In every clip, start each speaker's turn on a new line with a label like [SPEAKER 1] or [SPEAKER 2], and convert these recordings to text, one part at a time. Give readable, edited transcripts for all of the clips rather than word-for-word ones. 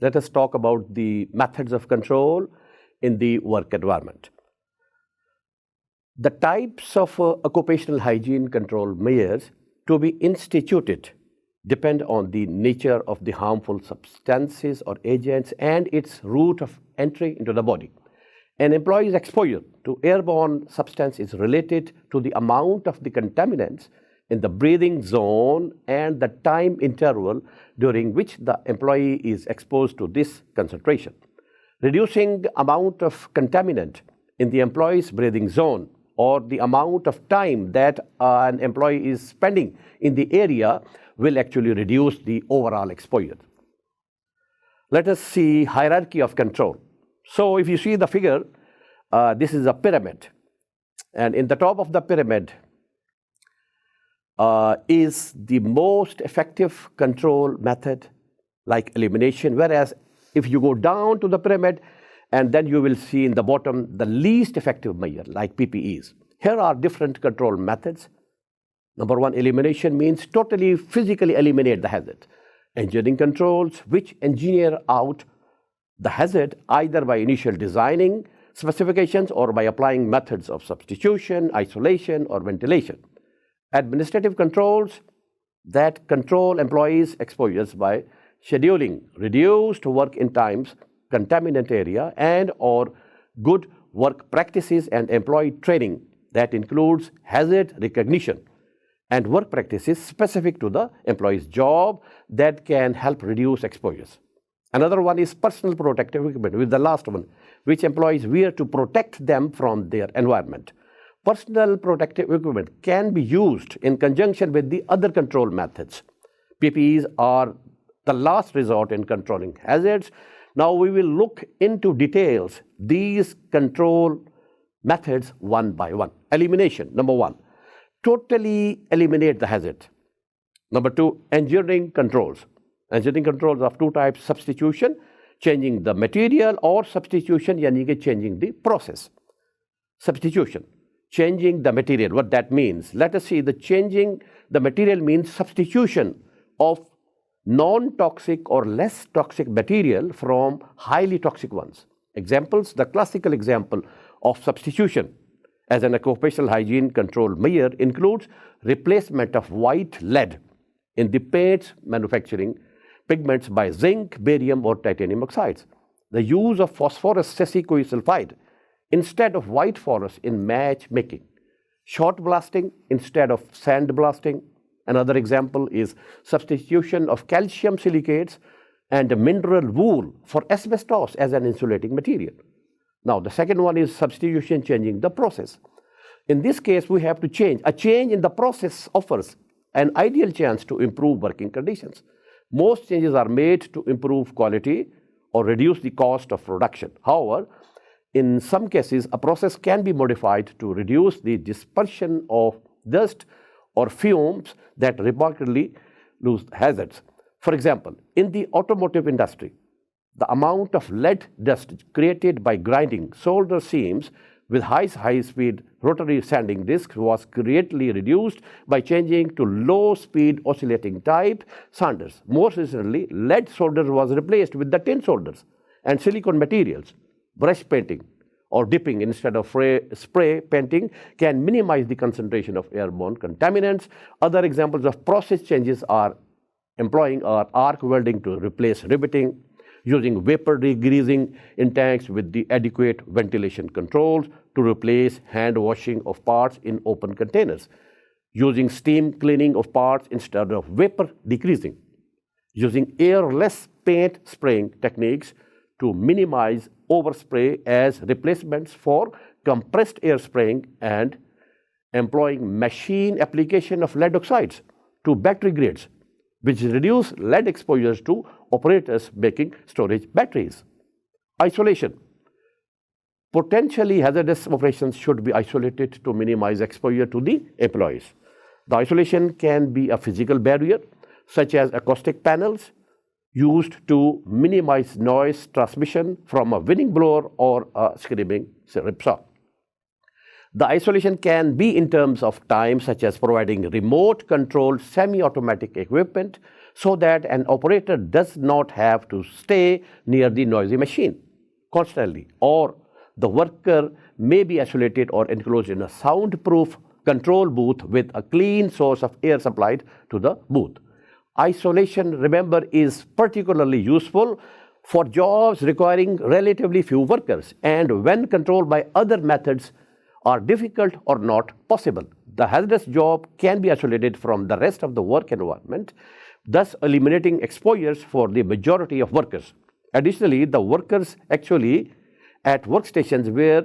[SPEAKER 1] Let us talk about the methods of control in the work environment. The types of occupational hygiene control measures to be instituted depend on the nature of the harmful substances or agents and its route of entry into the body. An employee's exposure to airborne substance is related to the amount of the contaminants in the breathing zone and the time interval during which the employee is exposed to this concentration. Reducing the amount of contaminant in the employee's breathing zone or the amount of time that an employee is spending in the area will actually reduce the overall exposure. Let us see hierarchy of control. So if you see the figure, this is a pyramid. And in the top of the pyramid is the most effective control method like elimination. Whereas if you go down to the pyramid, and then you will see in the bottom the least effective measure like PPEs. Here are different control methods. Number one, elimination means totally physically eliminate the hazard. Engineering controls, which engineer out the hazard either by initial designing specifications or by applying methods of substitution, isolation, or ventilation. Administrative controls that control employees' exposures by scheduling reduced work in times, contaminant area, and or good work practices and employee training that includes hazard recognition and work practices specific to the employee's job that can help reduce exposures. Another one is personal protective equipment, with the last one, which employees wear to protect them from their environment. Personal protective equipment can be used in conjunction with the other control methods. PPEs are the last resort in controlling hazards. Now we will look into details these control methods one by one. Elimination, number one, totally eliminate the hazard. Number two, engineering controls. Engineering controls of two types: substitution, changing the material, or substitution, yani changing the process. Substitution, changing the material. What that means? Let us see. The changing the material means substitution of non-toxic or less toxic material from highly toxic ones. Examples: the classical example of substitution as an occupational hygiene control measure includes replacement of white lead in the paints manufacturing pigments by zinc, barium, or titanium oxides. The use of phosphorus sesquisulfide instead of white phosphorus in match making. Shot blasting instead of sand blasting. Another example is substitution of calcium silicates and mineral wool for asbestos as an insulating material. Now, the second one is substitution, changing the process. In this case, we have to change. A change in the process offers an ideal chance to improve working conditions. Most changes are made to improve quality or reduce the cost of production. However, in some cases, a process can be modified to reduce the dispersion of dust or fumes that remarkably lose hazards. For example, in the automotive industry, the amount of lead dust created by grinding solder seams with high-speed rotary sanding discs was greatly reduced by changing to low-speed oscillating type sanders. More recently, lead solder was replaced with the tin solders and silicone materials. Brush painting or dipping instead of spray painting can minimize the concentration of airborne contaminants. Other examples of process changes are employing arc welding to replace riveting, using vapor degreasing in tanks with the adequate ventilation controls to replace hand washing of parts in open containers, using steam cleaning of parts instead of vapor degreasing, using airless paint spraying techniques to minimize overspray as replacements for compressed air spraying, and employing machine application of lead oxides to battery grades, which reduce lead exposures to operators making storage batteries. Isolation. Potentially hazardous operations should be isolated to minimize exposure to the employees. The isolation can be a physical barrier, such as acoustic panels used to minimize noise transmission from a winning blower or a screaming ripsaw. The isolation can be in terms of time, such as providing remote-controlled semi-automatic equipment so that an operator does not have to stay near the noisy machine constantly, or the worker may be isolated or enclosed in a soundproof control booth with a clean source of air supplied to the booth. Isolation, remember, is particularly useful for jobs requiring relatively few workers and when controlled by other methods are difficult or not possible. The hazardous job can be isolated from the rest of the work environment, thus eliminating exposures for the majority of workers. Additionally, the workers actually at workstations where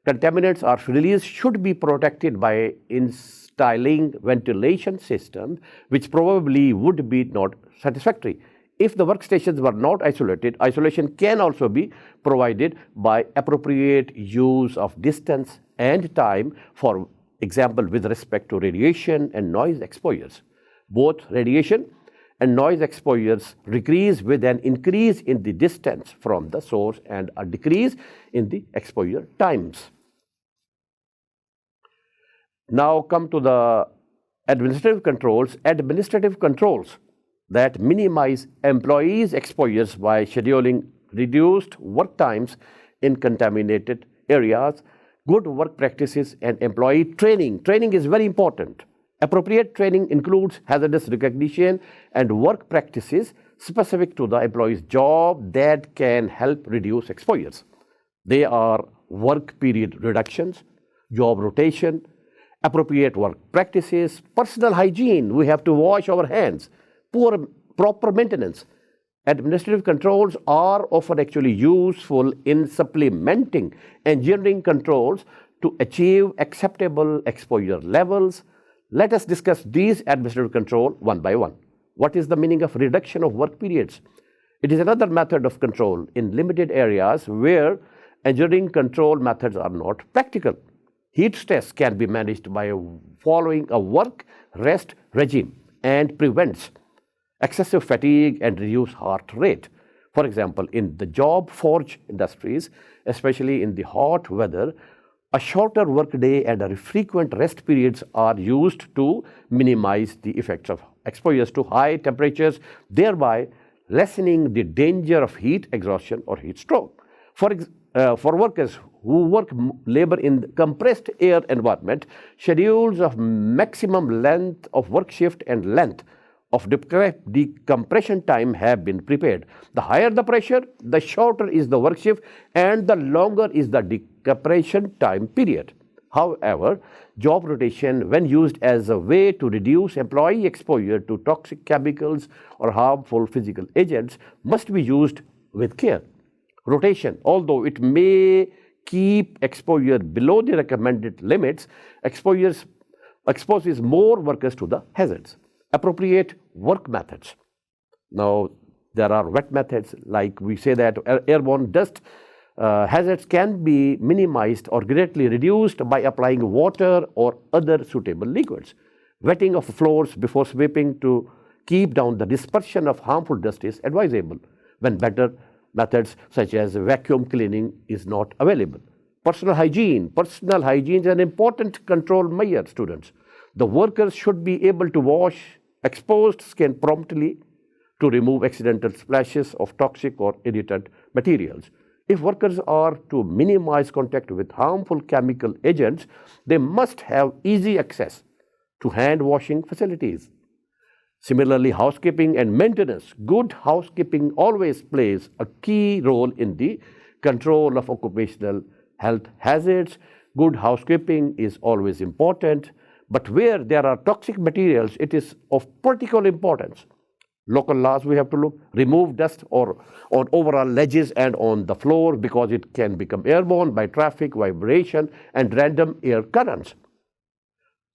[SPEAKER 1] contaminants are released should be protected by installing ventilation systems, which probably would be not satisfactory. If the workstations were not isolated, isolation can also be provided by appropriate use of distance and time, for example, with respect to radiation and noise exposures. Both radiation and noise exposures decrease with an increase in the distance from the source and a decrease in the exposure times. Now come to the administrative controls. Administrative controls that minimize employees' exposures by scheduling reduced work times in contaminated areas, good work practices, and employee training. Training is very important. Appropriate training includes hazardous recognition and work practices specific to the employee's job that can help reduce exposures. They are work period reductions, job rotation, appropriate work practices, personal hygiene, we have to wash our hands, proper maintenance. Administrative controls are often actually useful in supplementing engineering controls to achieve acceptable exposure levels. Let us discuss these administrative controls one by one. What is the meaning of reduction of work periods? It is another method of control in limited areas where engineering control methods are not practical. Heat stress can be managed by following a work-rest regime and prevents excessive fatigue and reduced heart rate. For example, in the job forge industries, especially in the hot weather, a shorter workday and frequent rest periods are used to minimize the effects of exposures to high temperatures, thereby lessening the danger of heat exhaustion or heat stroke. For workers who work labor in compressed air environment, schedules of maximum length of work shift and length of decompression time have been prepared. The higher the pressure, the shorter is the work shift and the longer is the decompression time period. However, job rotation, when used as a way to reduce employee exposure to toxic chemicals or harmful physical agents, must be used with care. Rotation, although it may keep exposure below the recommended limits, exposes more workers to the hazards. Appropriate work methods. Now, there are wet methods, like we say that airborne dust hazards can be minimized or greatly reduced by applying water or other suitable liquids. Wetting of floors before sweeping to keep down the dispersion of harmful dust is advisable when better methods such as vacuum cleaning is not available. Personal hygiene. Personal hygiene is an important control measure, students. The workers should be able to wash exposed skin promptly to remove accidental splashes of toxic or irritant materials. If workers are to minimize contact with harmful chemical agents, they must have easy access to hand washing facilities. Similarly, housekeeping and maintenance. Good housekeeping always plays a key role in the control of occupational health hazards. Good housekeeping is always important, but where there are toxic materials, it is of particular importance. Local laws we have to look, remove dust or on overall ledges and on the floor because it can become airborne by traffic, vibration, and random air currents.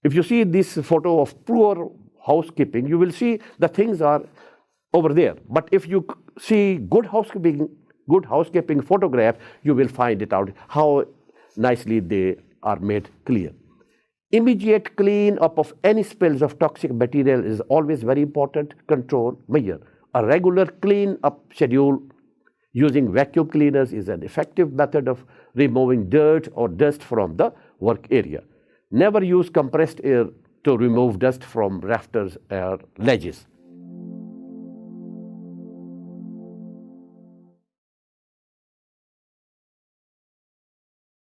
[SPEAKER 1] If you see this photo of poor housekeeping, you will see the things are over there. But if you see good housekeeping photograph, you will find it out how nicely they are made clear. Immediate clean up of any spills of toxic material is always very important control measure. A regular clean up schedule using vacuum cleaners is an effective method of removing dirt or dust from the work area. Never use compressed air to remove dust from rafters or ledges.